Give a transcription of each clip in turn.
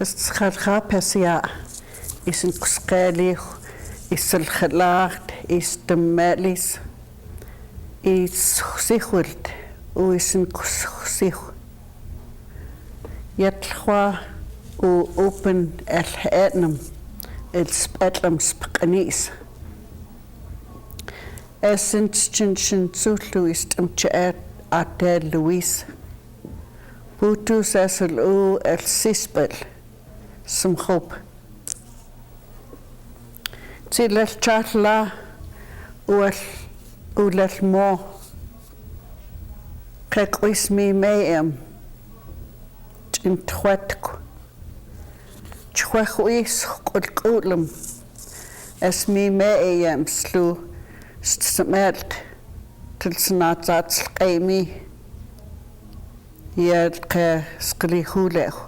Skadgapesia is een skelig, is een gelaagd, is de melis, is zichwerd, o is een zich. Yetwa o open el etnum, el spetlam spakanis. Essence chinchin sutlu is temche Adele Louise. Putus esel o el sispel. Some hope. Til chatla o let mo. Kek is me mayem. In twetk. Chwech is kodlum. Es me mayem slu smelt. Til snat zat skemi. Yet ke skli hulech.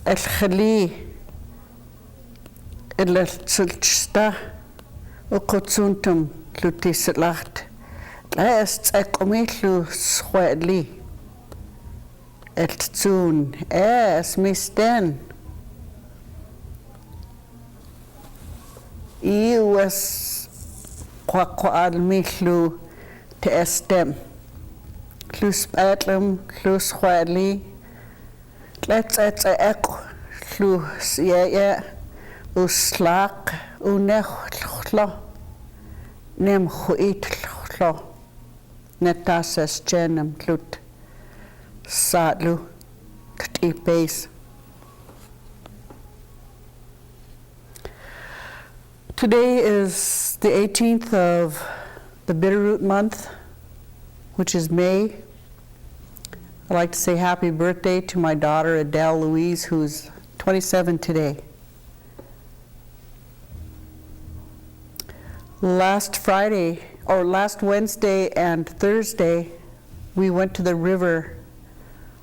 الخلي إلا تسلشتا وقتسونتم لو تسلحت لا استقميتلو سوالي التسون ميستان إيوس قوال ميتلو تأستم لو سباتلم لو سوالي Let's echo through yeah o slack o nechlo nem huitlo netasas genem clut sadlu t base. Today is the 18th of the Bitterroot month, which is May. I'd like to say happy birthday to my daughter Adele Louise, who's 27 today. Last Wednesday and Thursday, we went to the river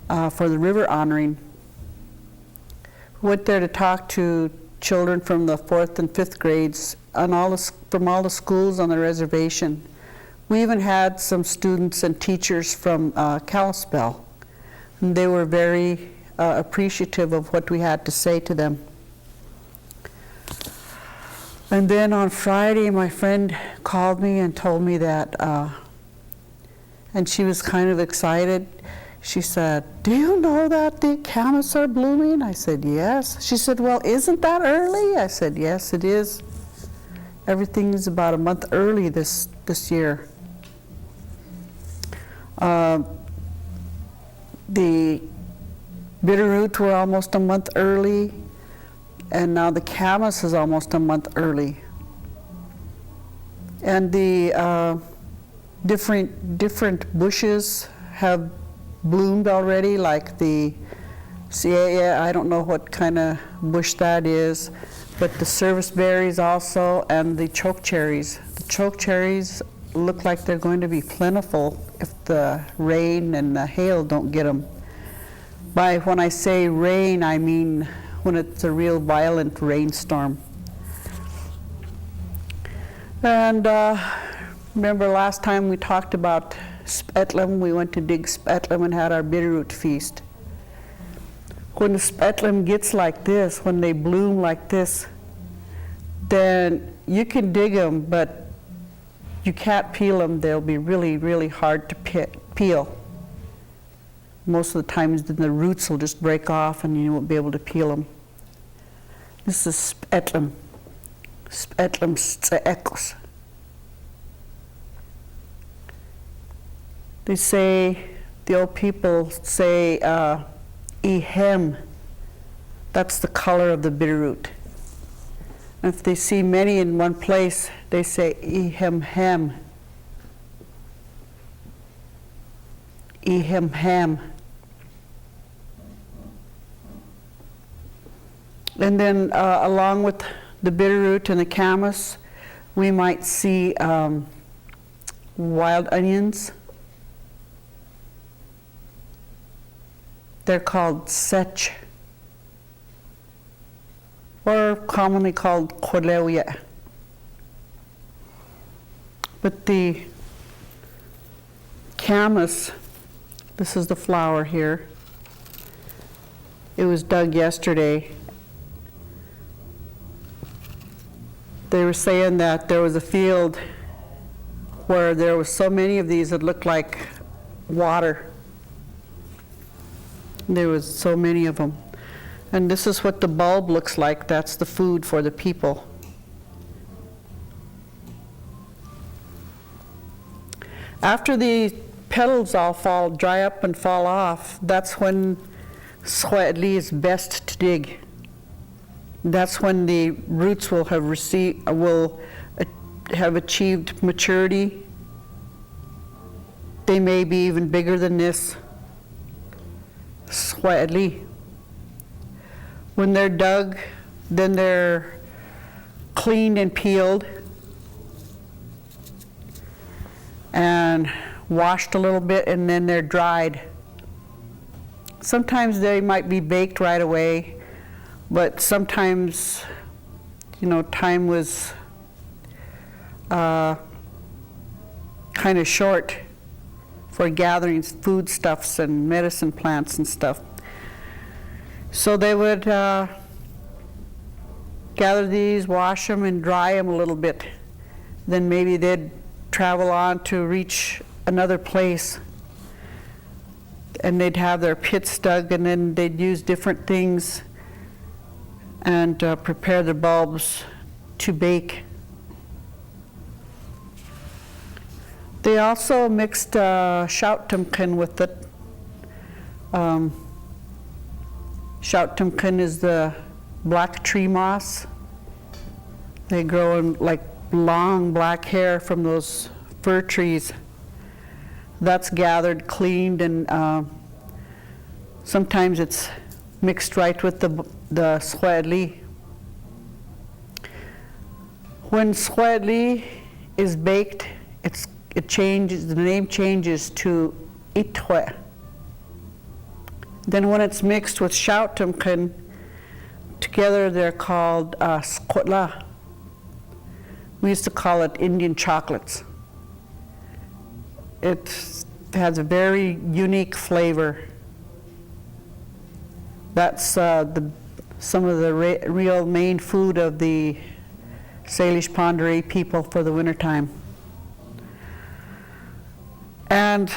for the river honoring. We went there to talk to children from the 4th and 5th grades and from all the schools on the reservation. We even had some students and teachers from Kalispell. And they were very appreciative of what we had to say to them. And then on Friday, my friend called me and told me that, and she was kind of excited. She said, "Do you know that the camas are blooming?" I said, "Yes." She said, "Well, isn't that early?" I said, "Yes, it is. Everything is about a month early this year." The Bitterroot were almost a month early, and now the camas is almost a month early. And the different bushes have bloomed already, like the I don't know what kind of bush that is, but the service berries also, and the chokecherries. The chokecherries look like they're going to be plentiful if the rain and the hail don't get them. When I say rain, I mean when it's a real violent rainstorm. And remember last time we talked about spetlam, we went to dig spetlam and had our Bitterroot feast. When the spetlam gets like this, when they bloom like this, then you can dig them, but you can't peel them. They'll be really, really hard to peel. Most of the times the roots will just break off and you won't be able to peel them. This is spetlam. Spetlam tseekos. They say, the old people say, ihem. That's the color of the Bitterroot. If they see many in one place, they say ihem-hem. Ihem-hem. And then along with the Bitterroot and the camas, we might see wild onions. They're called sech, or commonly called koleoya. But the camas, this is the flower here, It was dug yesterday. They were saying that there was a field where there was so many of these that looked like water. There was so many of them. And this is what the bulb looks like. That's the food for the people. After the petals all dry up and fall off, that's when Squatli is best to dig. That's when the roots will have achieved maturity. They may be even bigger than this. Squatli. When they're dug, then they're cleaned and peeled and washed a little bit, and then they're dried. Sometimes they might be baked right away, but sometimes, you know, time was kind of short for gathering foodstuffs and medicine plants and stuff. So they would gather these, wash them, and dry them a little bit. Then maybe they'd travel on to reach another place, and they'd have their pits dug, and then they'd use different things and prepare the bulbs to bake. They also mixed shouttumkin with it. Shouttumkin is the black tree moss. They grow in like long black hair from those fir trees. That's gathered, cleaned, and sometimes it's mixed right with the squadli. When squadli is baked, the name changes to itwe. Then when it's mixed with shouttumkin, together they're called skotla. We used to call it Indian chocolates. It has a very unique flavor. That's some of the real main food of the Salish Ponderay people for the wintertime. And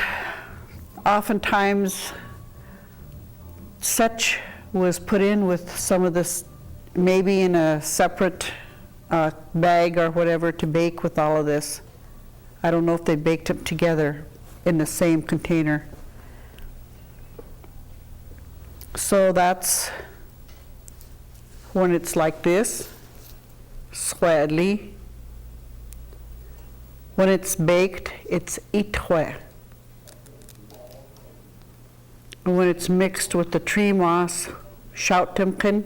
oftentimes, setch was put in with some of this, maybe in a separate bag or whatever, to bake with all of this. I don't know if they baked them together in the same container. So that's when it's like this, squadli. When it's baked, it's itwe. And when it's mixed with the tree moss, shouttumkin,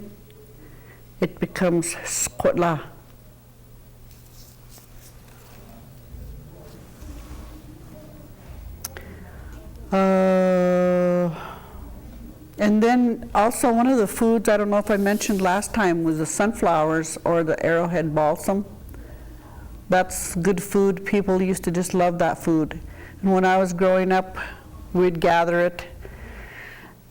it becomes skotla. And then also one of the foods, I don't know if I mentioned last time, was the sunflowers or the arrowhead balsam. That's good food. People used to just love that food. And when I was growing up, we'd gather it.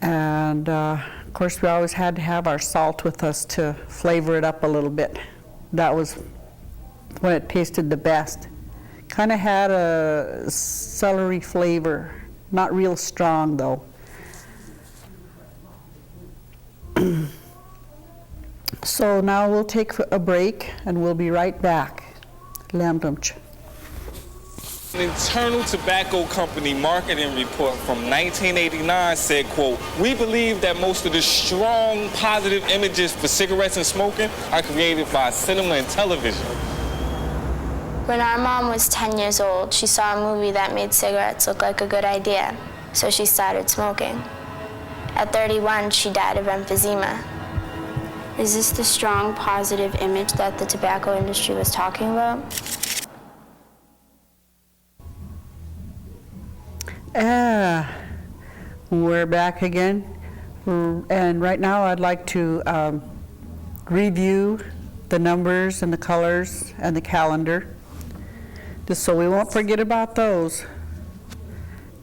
And of course, we always had to have our salt with us to flavor it up a little bit. That was when it tasted the best. Kind of had a celery flavor, not real strong though. So now we'll take a break and we'll be right back. Lamdumch. An internal tobacco company marketing report from 1989 said, quote, "We believe that most of the strong positive images for cigarettes and smoking are created by cinema and television." When our mom was 10 years old, she saw a movie that made cigarettes look like a good idea, so she started smoking. At 31, she died of emphysema. Is this the strong positive image that the tobacco industry was talking about? We're back again, and right now I'd like to review the numbers and the colors and the calendar, just so we won't forget about those.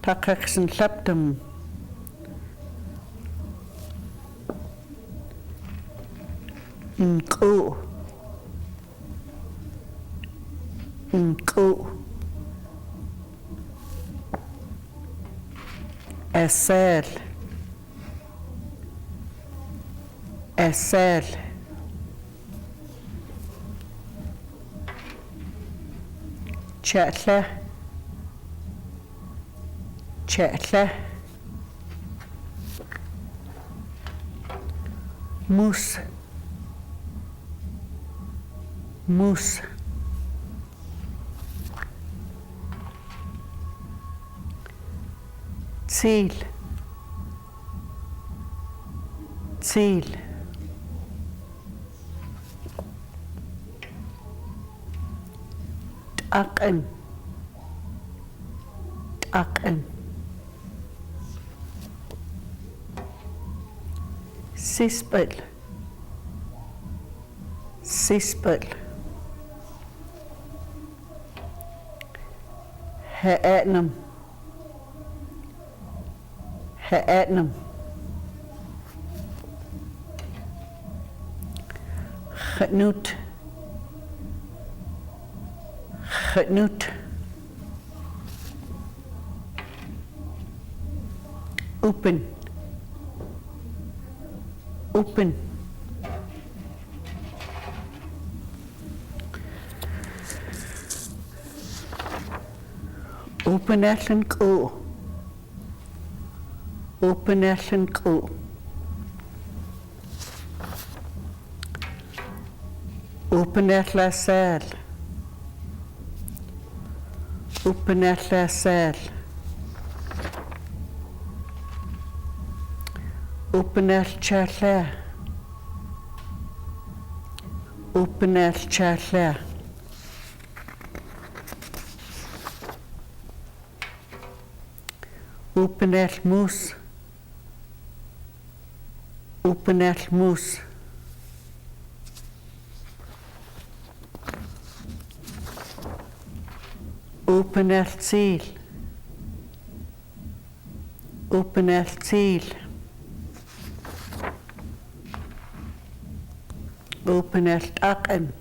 Takaksan septum. Nku. Nku. Esel. Esel. Chetla. Chetla. Moose. Moose. Ziel. Ziel. Taken. Taken. Sispel. Sispel. He'etnam. He'etnam. Genoet. Genoet. Open. Open. Open ellen ko. Open ellen ko. Open ella sel. Open ella sel. Open el chatla. Open el chatla. Open el moose. Open el moose. Open el ziel. Open el ziel. Open el taken.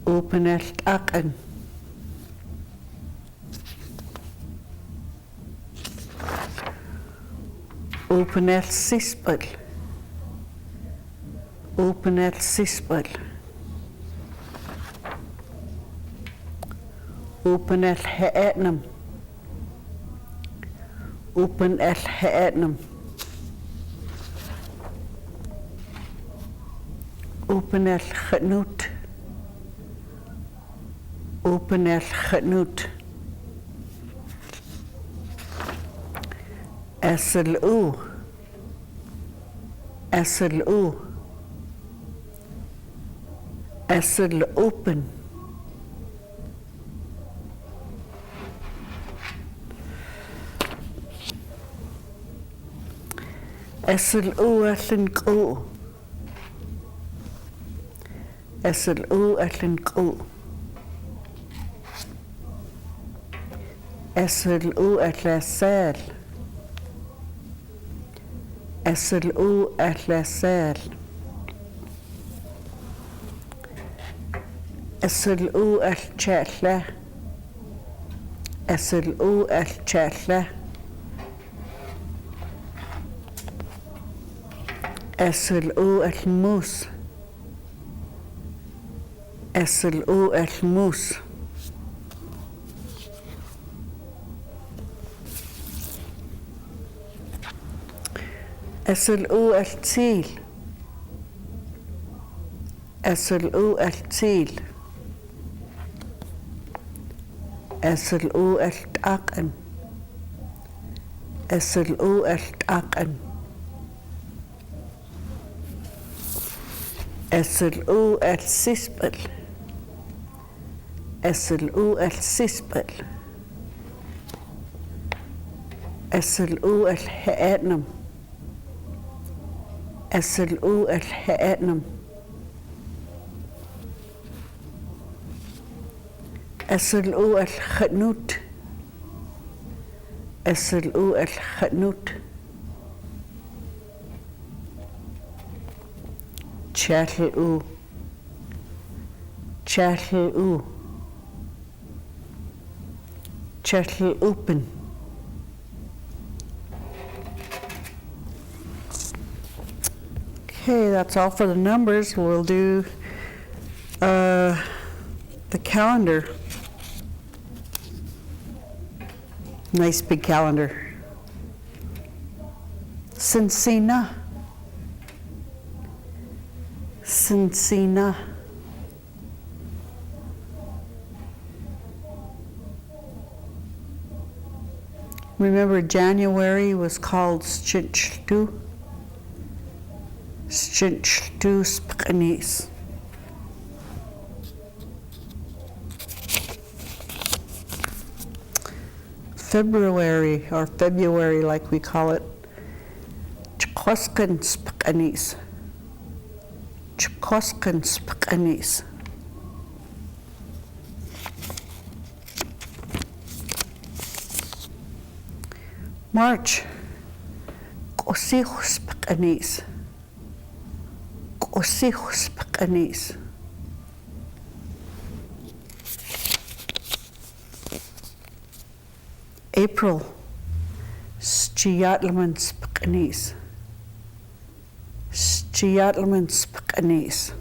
Open el taken. Open el sispel. Open el sispel. Open el he'etnam. Open el he'etnam. Open el genoet. Open el genoet. SLU. SLU. SL open. SLU ellen ko. SLU ellen ko. SLU ellen sel. SLU ellen sel. SLU ellen chatla. SLU ellen chatla. SLU ellen moose. SLU ellen moose. SLU ellen ziel. SLU ellen ziel. SLU ellen taken. SLU ellen taken. SLU ellen sispel. SLU ellen sispel. SLU ellen he'etnam. SLU ellen he'etnam. SLU ellen genoet. SLU ellen genoet. Chattel-oo. Chattel-oo. Chattel-open. Okay, that's all for the numbers. We'll do the calendar. Nice big calendar. Sinsina. Sinsina. Remember, January was called Stinchtu. Stinchtu Spkanis. February, or February like we call it, Chkoskan Spkanis. Chkoskan Spkanis. March, Kosihus Spkanis. Kosihus Spkanis. April, Stjatleman Spkanis. Stjatleman Spkanis.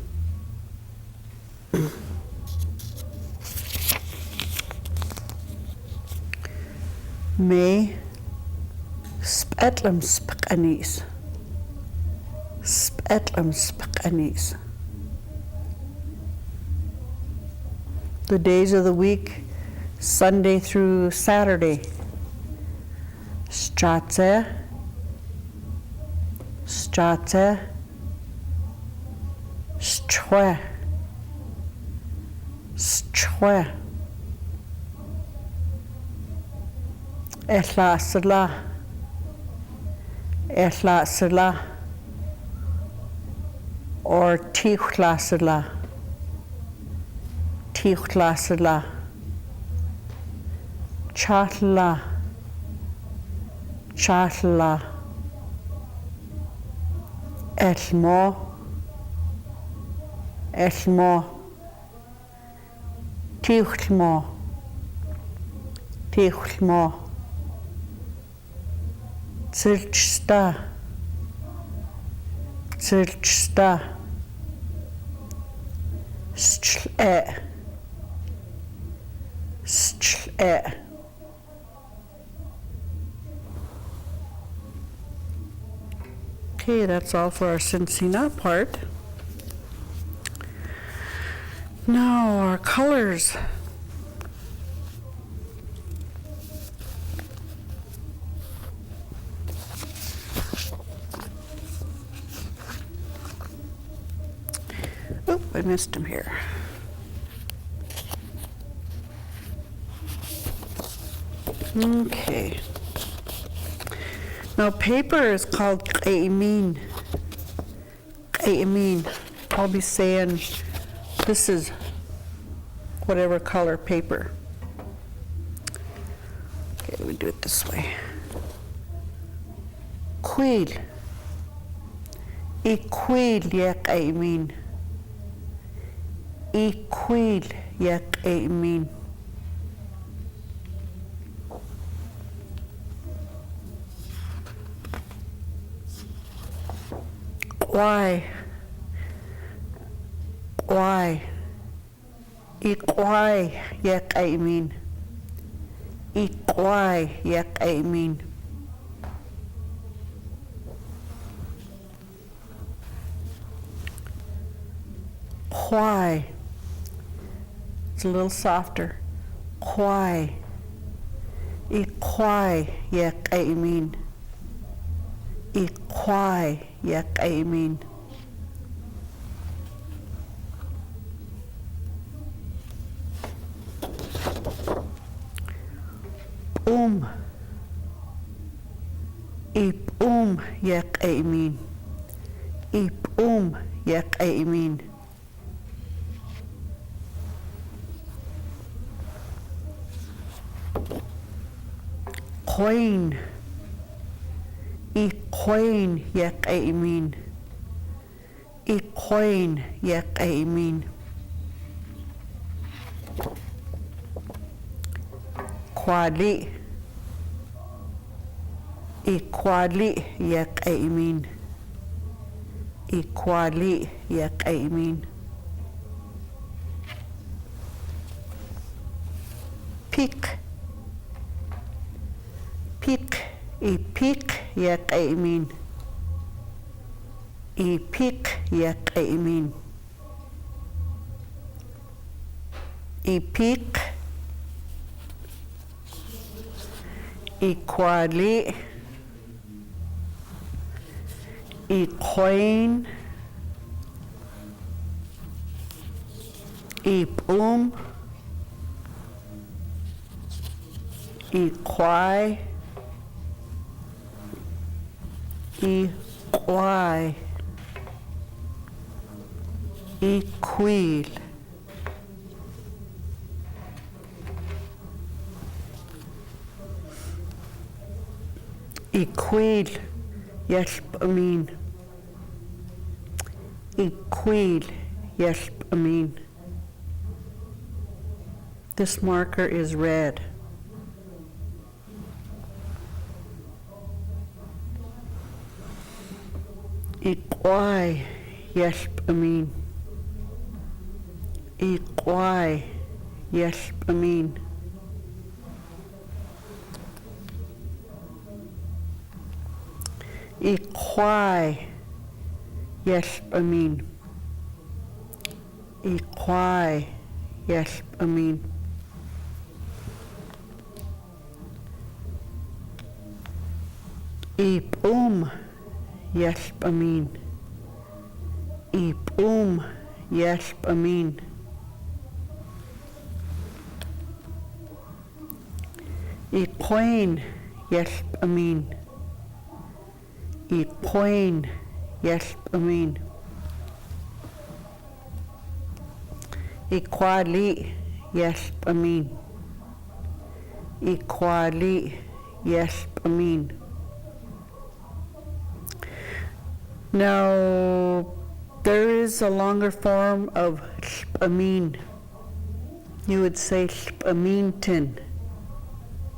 May, Spetlam Spkanis. Spetlam Spkanis. The days of the week, Sunday through Saturday. Stratze, Stratze, Stwe, Stwe. Ehlasla, Ehlasla, or Tichlasla, Tichlasla, Chatla, Chatla, Elmo, Elmo, Tichmo, Tichmo, Zilchsta, Zilchsta, Stle, Stle. Okay, that's all for our Cincinnati part. Now our colors. Oh, I missed him here. Okay. Now paper is called qaimin. Qaimin. I'll be saying this is whatever color paper. Okay, let me do it this way. Quil. Iquil ya qaimin. Iquil ya qaimin. Why? Iqwai yak aimin. Iqwai yak aimin. Why? It's a little softer. Why? Iqwai yak aimin. Iqwai yak aimin. Ip yak aimin. Ip yak aimin. Quain. Iquain yak aimin. Ikoin yak aimin. Kwali. Ikwali yak aimin. Ikwali yak aimin. Pik. Pik. Ipik yak aimin. Ipik yak aimin. Ipik. Ikwali. Ikoin. Ipum. Ikwai. Ikwai. Iquil. Iquil yashpamin. Iquil yashpamin. This marker is red. Iquai yashpamin. Iquai yashpamin. Iquai yashpamin. Iquai yashpamin. Ipum yashpamin. Ipum yashpamin. Iquain yashpamin. Iquain yashpamin. Iquali yashpamin. Iquali yashpamin. Now, there is a longer form of shpamin. You would say shpamintin.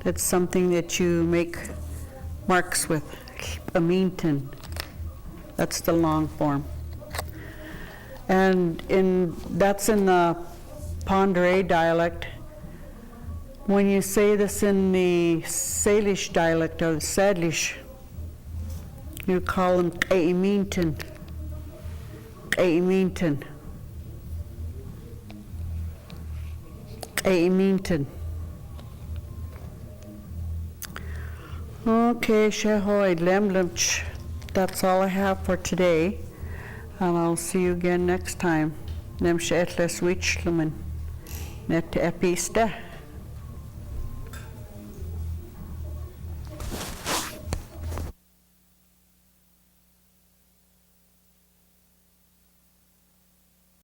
That's something that you make marks with. Shpamintin. That's the long form. And that's in the Ponderay dialect. When you say this in the Salish dialect or the Salish, you call them Kaimintin. Kaimintin. Kaimintin. Okay, Shahoy Lemlemch. That's all I have for today. And I'll see you again next time. Nem Shetles Wichlumen. Net episte.